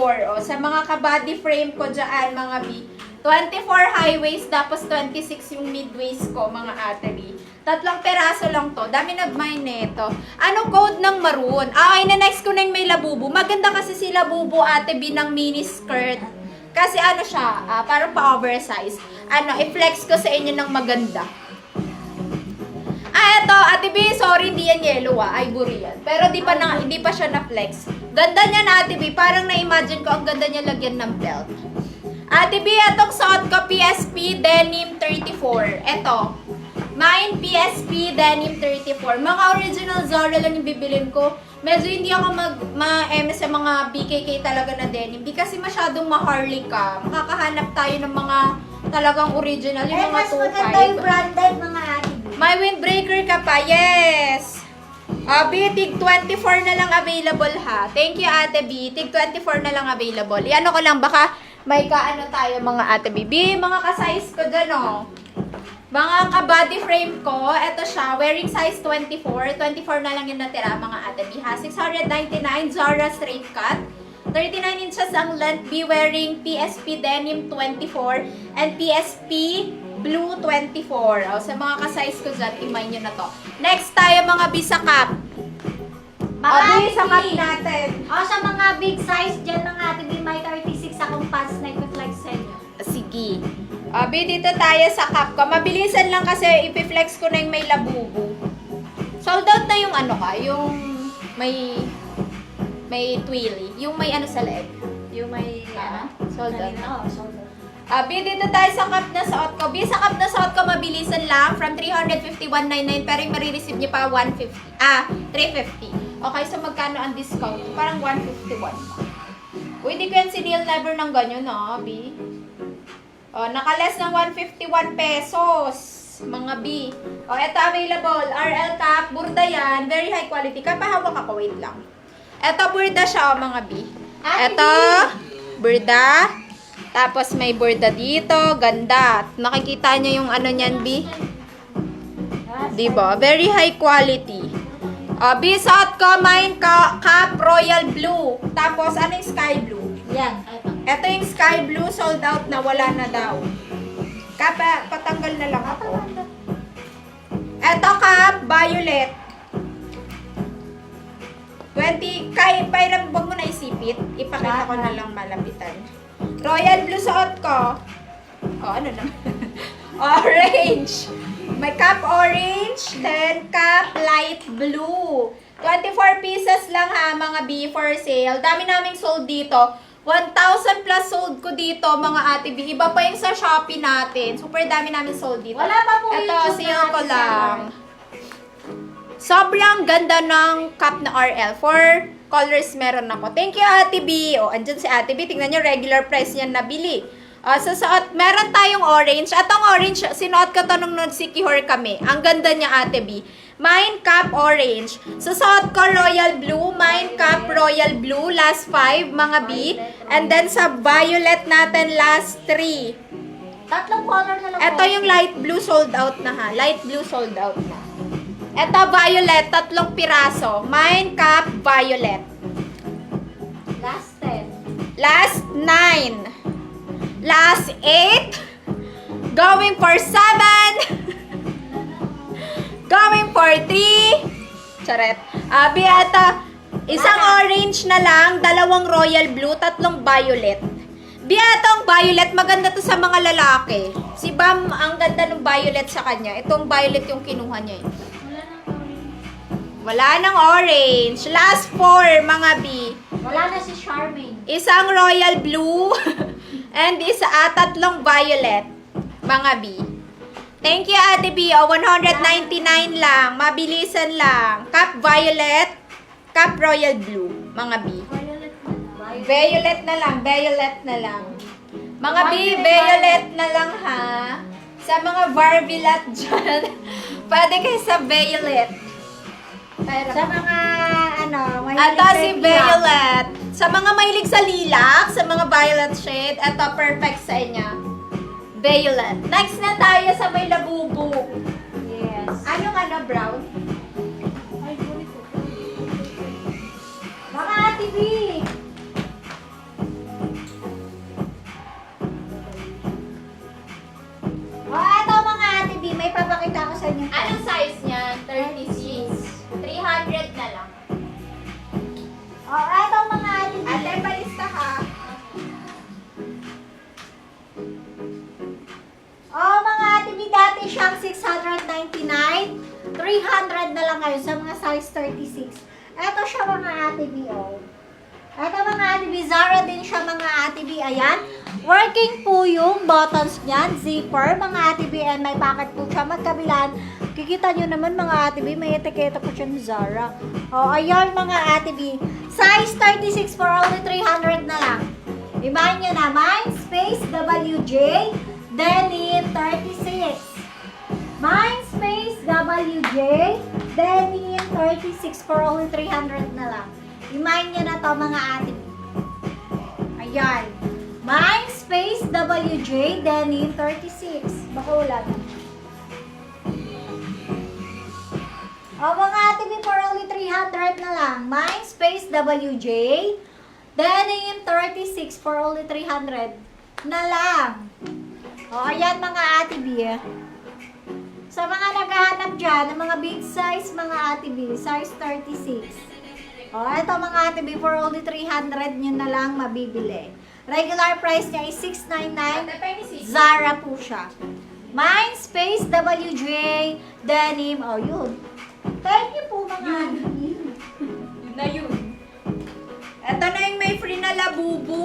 O, sa mga ka-body frame ko dyan, mga B. 24 high waist, tapos 26 yung mid waist ko, mga ate B. 3 peraso lang to. Dami nag-mine nito. Ano code ng maroon? Okay, na next ko na yung may labubo. Maganda kasi si labubo, ate B, ng mini skirt. Kasi ano siya, parang pa-oversize. Ano, i-flex ko sa inyo ng maganda. Eto, ate B, sorry, hindi yan yellow ivory yan. Pero hindi pa siya na-flex. Ganda niya na, ate B, parang na-imagine ko ang ganda niya lagyan ng belt. Ate B, itong suot ko, PSP Denim 34. Eto, mine PSP Denim 34. Mga original Zara lang yung bibilin ko. Medyo hindi ako ma-M sa mga BKK talaga na denim. Di kasi masyadong maharly ka. Makakahanap tayo ng mga talagang original. Yung mga mas 2.5. maganda yung branded, mga ate. May windbreaker ka pa, yes! B, tig 24 na lang available ha. Thank you, ate B. Tig 24 na lang available. Iano ko lang, baka may kaano tayo mga ate B. B, mga ka-size ko dyan, oh. Mga ka-body frame ko, eto siya, wearing size 24. 24 na lang yung natira, mga ate B ha. 699, Zara straight cut. 39 inches ang length, B, wearing PSP Denim 24 and PSP Blue 24. O, sa mga ka-size ko dyan, imay nyo na to. Next tayo mga B sa cup. O, B sa cup natin. O, sa mga big size dyan, mga ate, may 36 akong pants na ipiflex sa inyo. Sige. B, dito tayo sa cup ko. Mabilisan lang kasi ipiflex ko na yung may labubo. Sold out na yung ano ka, yung may twilly. Yung may ano sa leg. Yung may, sold out na. Oo, sold out. B, dito tayo sa cup na suot ko. B, sa cup na suot ko, mabilisan lang. From 350, 199, pero yung marireceive niyo pa 350. Okay, so magkano ang discount? Parang 151 pa. Uy, di ko yan sinil never ng ganyan, no, B? O, naka-less ng 151 pesos. Mga B. O, eto available. RL cap, burda yan. Very high quality. Kapahawak ako, wait lang. Eto, burda siya, mga B. Eto, burda. Tapos may borda dito, ganda. Nakikita niyo yung ano niyan, B? Diba? Very high quality. B, suot ko, mine cap royal blue. Tapos, ano yung sky blue? Yan. Ito yung sky blue, sold out na, wala na daw. Patanggal na lang ako. Ito cap, violet. 20, kaya wag mo na isipit. Ipakita ko na lang malapitan. Royal blue suot ko. O, ano naman? Orange. May cap orange, then cap light blue. 24 pieces lang ha, mga B, for sale. Dami naming sold dito. 1,000 plus sold ko dito, mga ate B. Iba pa yung sa Shopee natin. Super dami namin sold dito. Wala pa po ito, YouTube sale ko natin, lang. Sobrang ganda ng cap na RL. 4 colors meron ako. Thank you, Ate B. O, andyan si Ate B. Tingnan nyo, regular price niyan nabili. So, meron tayong orange. Atong orange, sinuot ko to nung nagsikihor kami. Ang ganda niya, Ate B. Mine cap orange. So, suot ko royal blue. Mine cap royal blue. Last 5, mga B. And then, sa violet natin, last 3. Tatlong color na lang. Ito yung light blue, sold out na ha. Light blue, sold out na. Ito, violet, 3 piraso. Mine cap, violet. Last 10. Last 9. Last 8. Going for 7. Going for 3. Charet. Ito, isang orange na lang, 2 royal blue, 3 violet. Itong violet, maganda to sa mga lalaki. Si Bam, ang ganda ng violet sa kanya. Itong violet yung kinuha niya. Wala nang orange. Last 4, mga B. Wala na si Charmaine. Isang royal blue and 3 violet, mga B. Thank you, Ate B. O, 199 lang. Mabilisan lang. Cap violet, cap royal blue, mga B. Violet na lang. Violet na lang. Mga B, violet na lang ha. Sa mga Varvilat dyan, pwede kayo sa violet. Sa mga, Ito si violet. Sa mga mahilig sa lilac, sa mga violet shade, ito perfect sa inyo. Violet. Next na tayo sa may labubo. 300 na lang ngayon sa mga size 36. Ito siya mga Ate B, oh. Ito mga Ate B, Zara din siya mga Ate B. Ayan. Working po yung buttons niyan, zipper, mga Ate B, and may pocket po siya magkabilan. Kikita nyo naman mga Ate B, may etiketa po siya ng Zara. O, ayan mga Ate B. Size 36 for only 300 na lang. Ibahin nyo na, Mindspace WJ Denim 36. Mindspace WJ Denim 36 for only 300 na lang. Imahin nyo na to mga Ate B. Ayan. Mindspace WJ Denim 36. Baka wala na. O mga Ate B, for only 300 na lang. Mindspace WJ Denim 36 for only 300 na lang. O ayan mga Ate B. Sa mga naghahanap dyan, ng mga big size mga Ate B, size 36. O, ito mga Ate B, for only 300 nyo na lang mabibili. Regular price niya is $699. Zara po siya. Mindspace WJ Denim. O, yun. Thank you po mga Ate B. Yun na yun. Ito na yung may free na labubu.